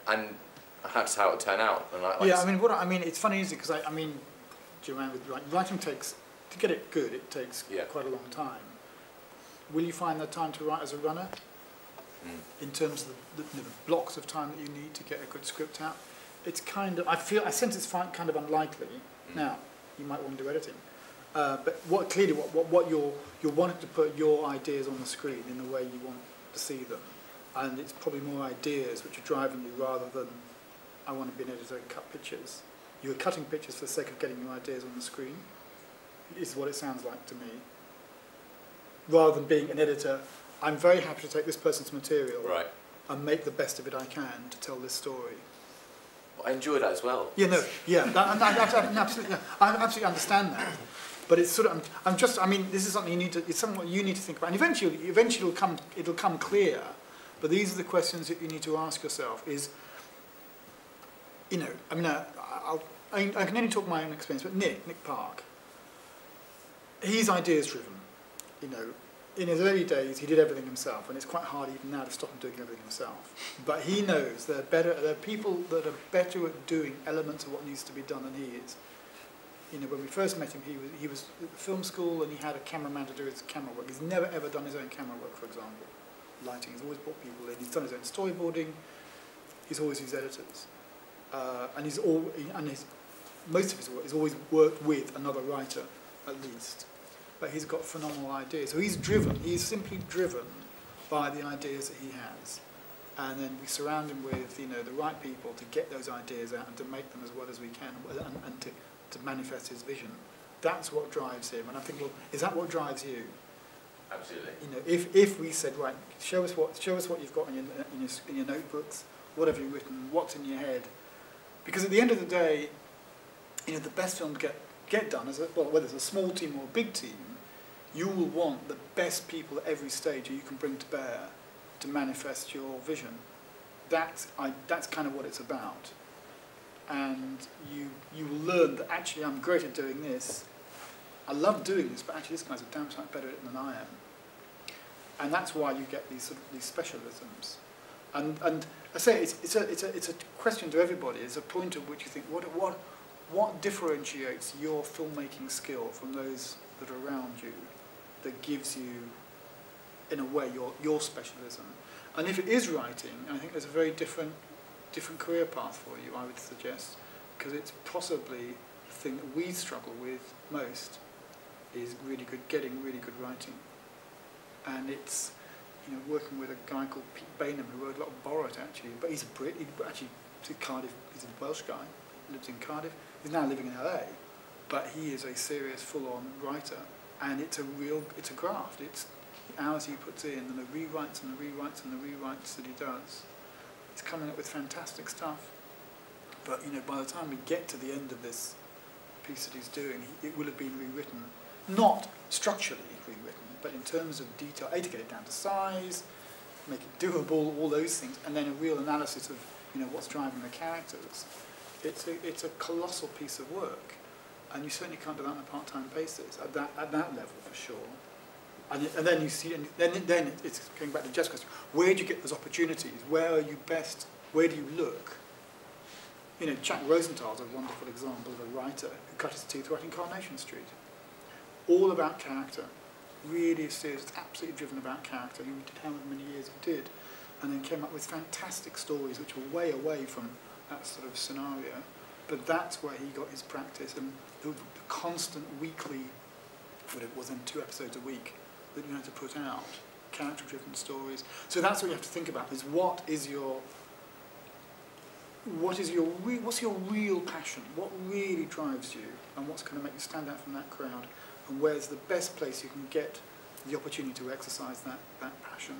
and that's how it would turn out. And yeah, I mean, it's funny, is it? Because I mean, Joanne, with writing takes, to get it good, it takes quite a long time. Will you find the time to write as a runner? In terms of the blocks of time that you need to get a good script out? It's kind of, I sense it's kind of unlikely. Now, you might want to do editing. But what you're wanting to put your ideas on the screen in the way you want to see them. And it's probably more ideas which are driving you rather than, I want to be an editor and cut pictures. You're cutting pictures for the sake of getting your ideas on the screen, is what it sounds like to me. Rather than being an editor, I'm very happy to take this person's material and make the best of it I can to tell this story. Well, I enjoy that as well. Yeah, no, yeah, absolutely, I absolutely understand that. But it's sort of, I mean, this is something you need to, it's something you need to think about. And eventually it'll come clear. But these are the questions that you need to ask yourself is, you know, I mean, I can only talk my own experience, but Nick Park, he's ideas driven. You know, in his early days, he did everything himself, and it's quite hard even now to stop him doing everything himself. But he knows there are people that are better at doing elements of what needs to be done than he is. You know, when we first met him, he was at the film school, and he had a cameraman to do his camera work. He's never ever done his own camera work, for example. Lighting, he's always brought people in. He's done his own storyboarding. He's always used editors, and most of his work, he's always worked with another writer, at least. But he's got phenomenal ideas. So he's driven. He's simply driven by the ideas that he has, and then we surround him with, you know, the right people to get those ideas out and to make them as well as we can, and to manifest his vision. That's what drives him. And I think, well, is that what drives you? Absolutely. You know, if we said, right, show us what you've got in your notebooks, what have you written, what's in your head, because at the end of the day, you know, the best film to get done is whether it's a small team or a big team, you will want the best people at every stage you can bring to bear to manifest your vision. That's kind of what it's about. And you will learn that actually I'm great at doing this. I love doing this, but actually this guy's a damn sight better at it than I am. And that's why you get these specialisms. And I say it's a question to everybody. It's a point at which you think, what differentiates your filmmaking skill from those that are around you, that gives you, in a way, your specialism? And if it is writing, I think there's a very different career path for you, I would suggest, because it's possibly the thing that we struggle with most is getting really good writing. And it's, you know, working with a guy called Pete Bainham, who wrote a lot of Borat, actually, but he's a Brit. He's in Cardiff. He's a Welsh guy, lives in Cardiff. He's now living in LA, but he is a serious, full-on writer, and it's a graft. It's the hours he puts in, and the rewrites and the rewrites and the rewrites that he does. He's coming up with fantastic stuff. But, you know, by the time we get to the end of this piece that he's doing, it will have been rewritten. Not structurally rewritten, but in terms of detail, to get it down to size, make it doable, all those things, and then a real analysis of, you know, what's driving the characters. It's a colossal piece of work, and you certainly can't do that on a part-time basis at that level for sure. And then you see, and then it's going back to Jeff's question: where do you get those opportunities? Where are you best? Where do you look? You know, Jack Rosenthal's a wonderful example of a writer who cut his teeth writing Coronation Street. All about character, really serious, absolutely driven about character. He did however many years he did, and then came up with fantastic stories which were way away from that sort of scenario. But that's where he got his practice, and the constant weekly, what it was then 2 episodes a week, that you had to put out, character-driven stories. So that's what you have to think about: is what's your real passion? What really drives you, and what's going to make you stand out from that crowd? And where's the best place you can get the opportunity to exercise that passion?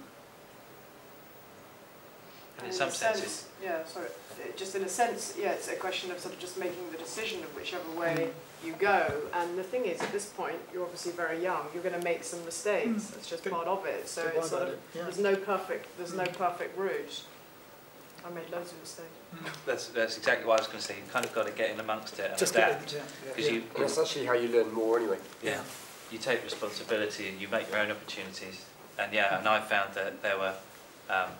And in some senses, yeah, sorry. Just in a sense, yeah, it's a question of sort of just making the decision of whichever way you go. And the thing is, at this point, you're obviously very young. You're going to make some mistakes. That's just part of it. So it's sort of there's no perfect route. I made loads of mistakes. That's exactly what I was going to say. You kind of got to get in amongst it and adapt. That's actually how you learn more, anyway. Yeah, you take responsibility and you make your own opportunities. And yeah, and I found that there were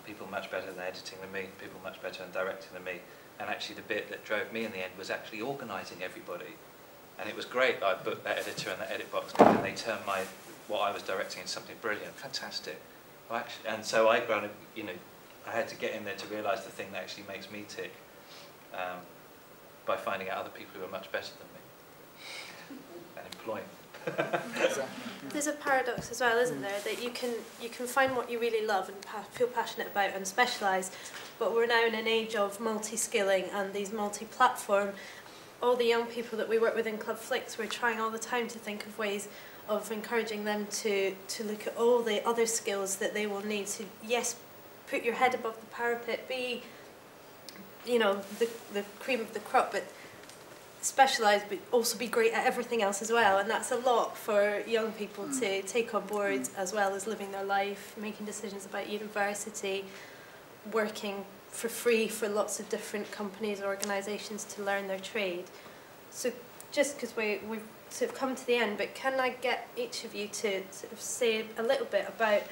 people much better than editing than me, people much better than directing than me. And actually the bit that drove me in the end was actually organising everybody. And it was great that I booked that editor and that edit box, and they turned what I was directing into something brilliant, fantastic. Well, actually, and so I kind of, I had to get in there to realise the thing that actually makes me tick by finding out other people who are much better than me and employing. There's a paradox as well, isn't there, that you can find what you really love and feel passionate about and specialise, but we're now in an age of multi-skilling and these multi-platform. All the young people that we work with in Club Flix, we're trying all the time to think of ways of encouraging them to look at all the other skills that they will need to, yes, put your head above the parapet, be, the cream of the crop, but specialise, but also be great at everything else as well. And that's a lot for young people to take on board, as well as living their life, making decisions about university, working for free for lots of different companies or organisations to learn their trade. So just because we've sort of come to the end, but can I get each of you to sort of say a little bit about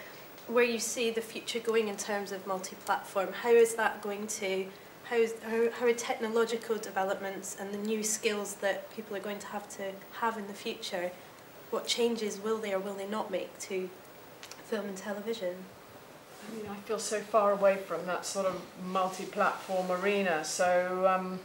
where you see the future going in terms of multi-platform? How is that going to, how are technological developments and the new skills that people are going to have in the future, what changes will they or will they not make to film and television? I mean, I feel so far away from that sort of multi-platform arena, so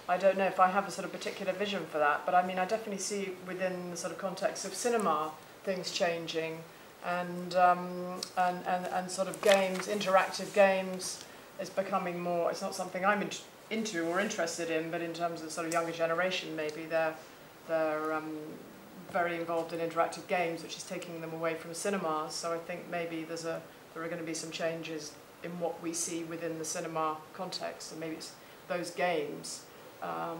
I don't know if I have a sort of particular vision for that, but I mean, I definitely see within the sort of context of cinema things changing, and sort of games, interactive games, is becoming more. It's not something I'm into or interested in, but in terms of sort of younger generation, maybe they're very involved in interactive games, which is taking them away from cinemas. So I think maybe there are going to be some changes in what we see within the cinema context, and maybe it's those games are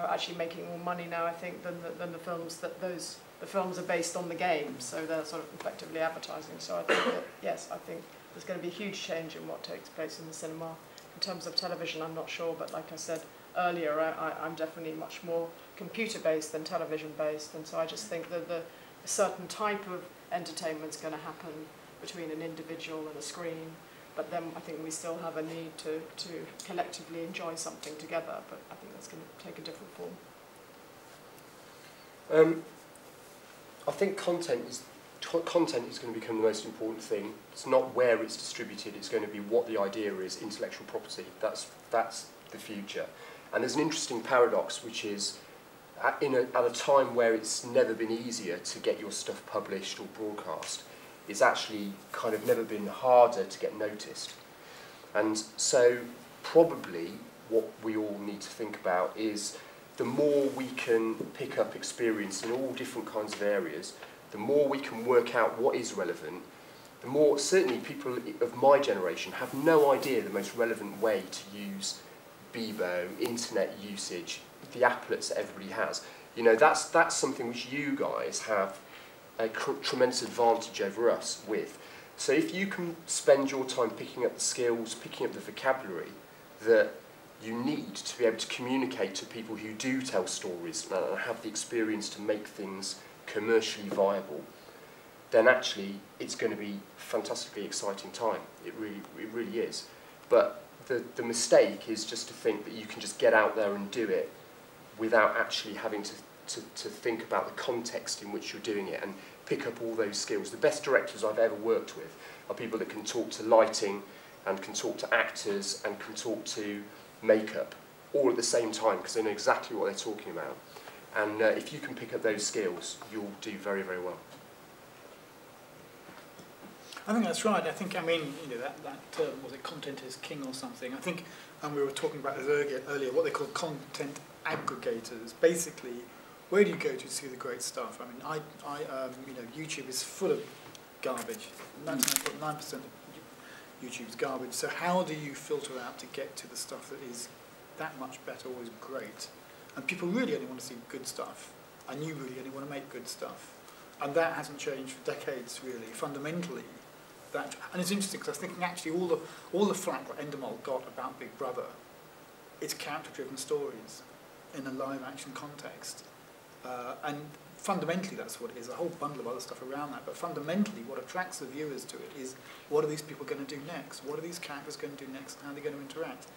actually making more money now, I think, than the films that the films are based on the games, so they're sort of effectively advertising. So I think that, yes, I think there's going to be a huge change in what takes place in the cinema. In terms of television, I'm not sure, but like I said earlier, I'm definitely much more computer-based than television-based, and so I just think that a certain type of entertainment's going to happen between an individual and a screen, but then I think we still have a need to collectively enjoy something together, but I think that's going to take a different form. I think content is going to become the most important thing. It's not where it's distributed, it's going to be what the idea is, intellectual property. That's the future. And there's an interesting paradox, which is at a time where it's never been easier to get your stuff published or broadcast, it's actually kind of never been harder to get noticed. And so probably what we all need to think about is the more we can pick up experience in all different kinds of areas, the more we can work out what is relevant, the more certainly people of my generation have no idea the most relevant way to use Bebo, internet usage, the applets that everybody has. That's something which you guys have a tremendous advantage over us with. So if you can spend your time picking up the skills, picking up the vocabulary that you need to be able to communicate to people who do tell stories and have the experience to make things commercially viable, then actually it's going to be a fantastically exciting time. It really is. But the mistake is just to think that you can just get out there and do it without actually having to think about the context in which you're doing it and pick up all those skills. The best directors I've ever worked with are people that can talk to lighting and can talk to actors and can talk to makeup all at the same time, because they know exactly what they're talking about. And if you can pick up those skills, you'll do very, very well. I think that's right. I think, that term, was it content is king or something? I think, and we were talking about this earlier, what they call content aggregators. Basically, where do you go to see the great stuff? I mean, YouTube is full of garbage. 99.9% of YouTube is garbage. So how do you filter out to get to the stuff that is that much better or is great? And people really only want to see good stuff, and you really only want to make good stuff. And that hasn't changed for decades, really, fundamentally. And it's interesting, because I was thinking actually all the flack that Endemol got about Big Brother, it's character-driven stories in a live-action context. And fundamentally that's what it is, a whole bundle of other stuff around that, but fundamentally what attracts the viewers to it is what are these people going to do next? What are these characters going to do next? How are they going to interact?